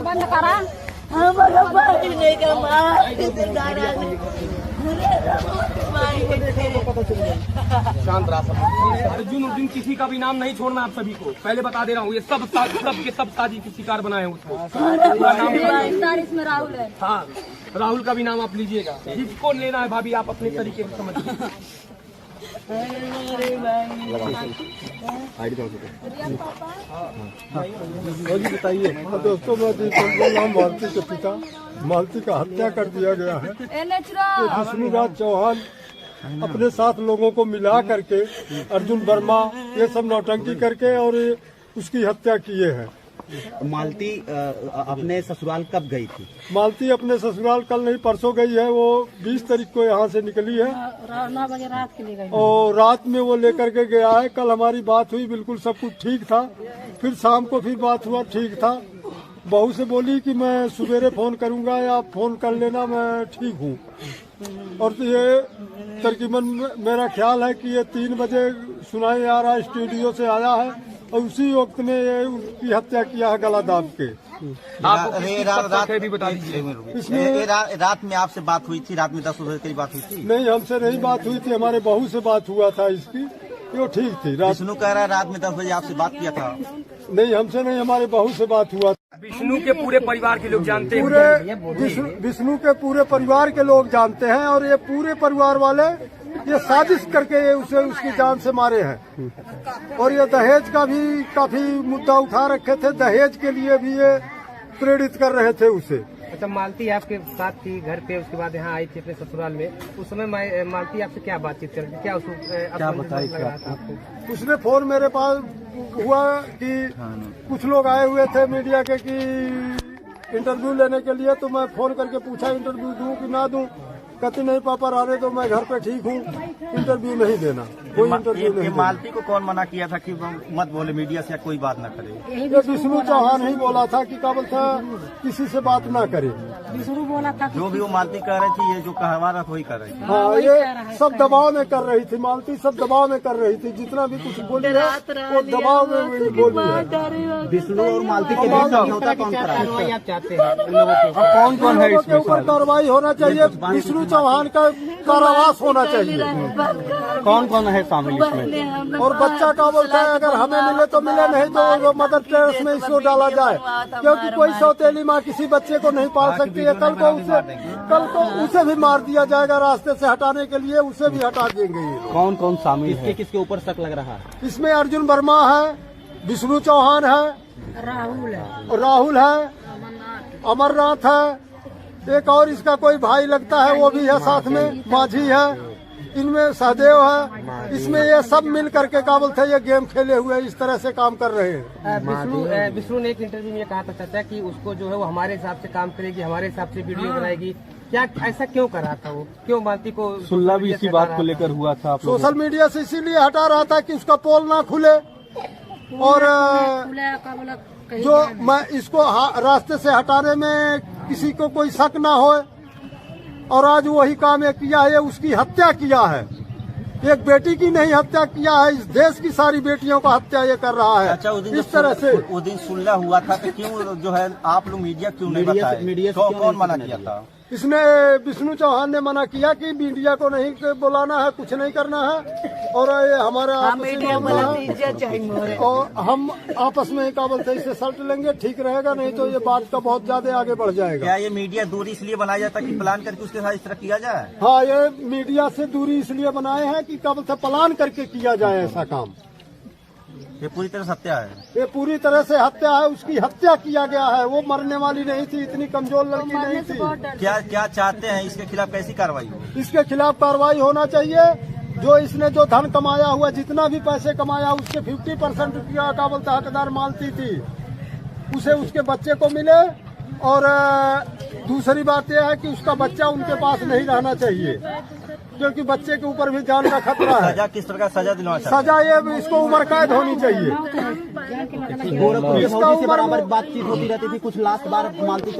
बंद करा शांत रहा सब। अर्जुन किसी का भी नाम नहीं छोड़ना आप सभी को, पहले बता दे रहा हूँ। ये सब के सब साजी की शिकार बनाए हैं उसको। इसमें राहुल है। हाँ, राहुल का भी नाम आप लीजिएगा। जिसको लेना है भाभी आप अपने तरीके से समझिए। बताइए दोस्तों, मैं मालती के पिता मालती का हत्या कर दिया गया है। विष्णुराज चौहान अपने साथ लोगों को मिला करके अर्जुन वर्मा ये सब नौटंकी करके और उसकी हत्या किए हैं। मालती अपने ससुराल कब गई थी? मालती अपने ससुराल कल नहीं परसों गई है। वो 20 तारीख को यहाँ से निकली है 9 बजे रात के लिए गई और रात में वो लेकर के गया है। कल हमारी बात हुई, बिल्कुल सब कुछ ठीक था। फिर शाम को फिर बात हुआ, ठीक था। बहू से बोली कि मैं सवेरे फोन करूंगा या फोन कर लेना, मैं ठीक हूँ। और तो ये तकरीबन मेरा ख्याल है कि ये 3 बजे सुनाई आ रहा स्टूडियो से आया है और उसी वक्त में ये उसकी हत्या किया है गला दाब के। रात भी बता दीजिए। रात में आपसे बात हुई थी? रात में 10 बजे की बात हुई थी? नहीं, हमसे नहीं बात हुई थी, हमारे बहू से बात हुआ था इसकी। वो ठीक थी। विष्णु कह रहा है रात में 10 बजे आपसे बात किया था। नहीं, हमसे नहीं, हमारे बहू से बात हुआ। विष्णु के पूरे परिवार के लोग जानते हैं। विष्णु के पूरे परिवार के लोग जानते हैं और ये पूरे परिवार वाले ये साजिश करके उसे उसकी जान से मारे हैं। और ये दहेज का भी काफी मुद्दा उठा रखे थे, दहेज के लिए भी ये प्रेरित कर रहे थे उसे। अच्छा, मालती आपके साथ थी घर पे, उसके बाद यहाँ आई थी अपने ससुराल में। उस समय मालती आपसे क्या बातचीत कर रही थी? क्या उसको क्या बताई आपको? उसने फोन मेरे पास हुआ कि कुछ लोग आए हुए थे मीडिया के कि इंटरव्यू लेने के लिए। तो मैं फोन करके पूछा इंटरव्यू दूं कि ना दूं। कहती नहीं पापा रहने दो, मैं घर पे ठीक हूँ, इंटरव्यू नहीं देना, कोई इंटरव्यू नहीं। मालती को कौन मना किया था कि मत बोले मीडिया से कोई बात न करे? ये विष्णु चौहान ही बोला था कि काबल था किसी से बात ना करे। विष्णु बोला था जो भी वो मालती कह रही थी, ये जो कहवा रहा वही कर रही थी। हाँ, ये सब दबाव में कर रही थी। मालती सब दबाव में कर रही थी। जितना भी कुछ बोली है वो दबाव में बोली है। विष्णु और मालती के बीच समझौता कौन करा? आप चाहते हैं कौन कौन है इसके ऊपर कार्रवाई होना चाहिए। विष्णु चौहान का कारावास होना चाहिए। कौन कौन है शामिल इसमें? और बच्चा का बोलता है अगर हमें मिले तो मिले, नहीं तो मदर टेरेस में इसको डाला जाए। क्योंकि कोई सौतेली माँ किसी बच्चे को नहीं पाल सकती है। कल को उसे भी मार दिया जाएगा। रास्ते से हटाने के लिए उसे भी हटा देंगे। कौन कौन शामिल है? किसके ऊपर शक लग रहा है? इसमें अर्जुन वर्मा है, विष्णु चौहान है, राहुल है, अमरनाथ है, एक और इसका कोई भाई लगता है वो भी है साथ में, माझी है, इनमें सहदेव है। इसमें ये सब मिल करके काबल थे ये गेम खेले हुए इस तरह से काम कर रहे हैं। विष्णु ने एक इंटरव्यू में कहा था चाचा कि उसको जो है वो हमारे हिसाब से काम करेगी, हमारे हिसाब से वीडियो बनाएगी। क्या ऐसा क्यों कर रहा था वो? क्यों मालती को सुल्ला भी इसी बात को लेकर हुआ था? सोशल मीडिया से इसीलिए हटा रहा था कि उसका पोल ना खुले और जो मैं इसको रास्ते से हटाने में किसी को कोई शक ना हो। और आज वही काम ये किया है, उसकी हत्या किया है। एक बेटी की नहीं हत्या किया है, इस देश की सारी बेटियों का हत्या ये कर रहा है। अच्छा, इस तरह से उस दिन सुलह हुआ था तो क्यों जो है आप लोग मीडिया क्यों नहीं बताए? कौन मना किया था? इसने विष्णु चौहान ने मना किया कि मीडिया को नहीं बुलाना है, कुछ नहीं करना है। और ये हमारा और हम आपस में काबल से इसे सल्ट लेंगे, ठीक रहेगा। नहीं तो ये बात का बहुत ज्यादा आगे बढ़ जाएगा। क्या ये मीडिया दूरी इसलिए बनाया जाता है कि प्लान करके उसके साथ इस तरह किया जाए? हाँ, ये मीडिया से दूरी इसलिए बनाए हैं कि काबल से प्लान करके किया जाए ऐसा काम। ये पूरी तरह से हत्या है। ये पूरी तरह से हत्या है, उसकी हत्या किया गया है। वो मरने वाली नहीं थी, इतनी कमजोर लड़की नहीं थी। क्या चाहते हैं इसके खिलाफ कैसी कार्रवाई हो? इसके खिलाफ कार्रवाई होना चाहिए। जो इसने जो धन कमाया हुआ, जितना भी पैसे कमाया, उसके 50% का बोलता हकदार मालती थी, उसे उसके बच्चे को मिले। और दूसरी बात यह है कि उसका बच्चा उनके पास नहीं रहना चाहिए, क्योंकि बच्चे के ऊपर भी जान का खतरा है। सजा किस तरह का सजा दिलवा? सजा ये इसको उम्र कैद होनी चाहिए। गोरखपुर से बराबर बातचीत होती रहती थी, कुछ लास्ट बार मालती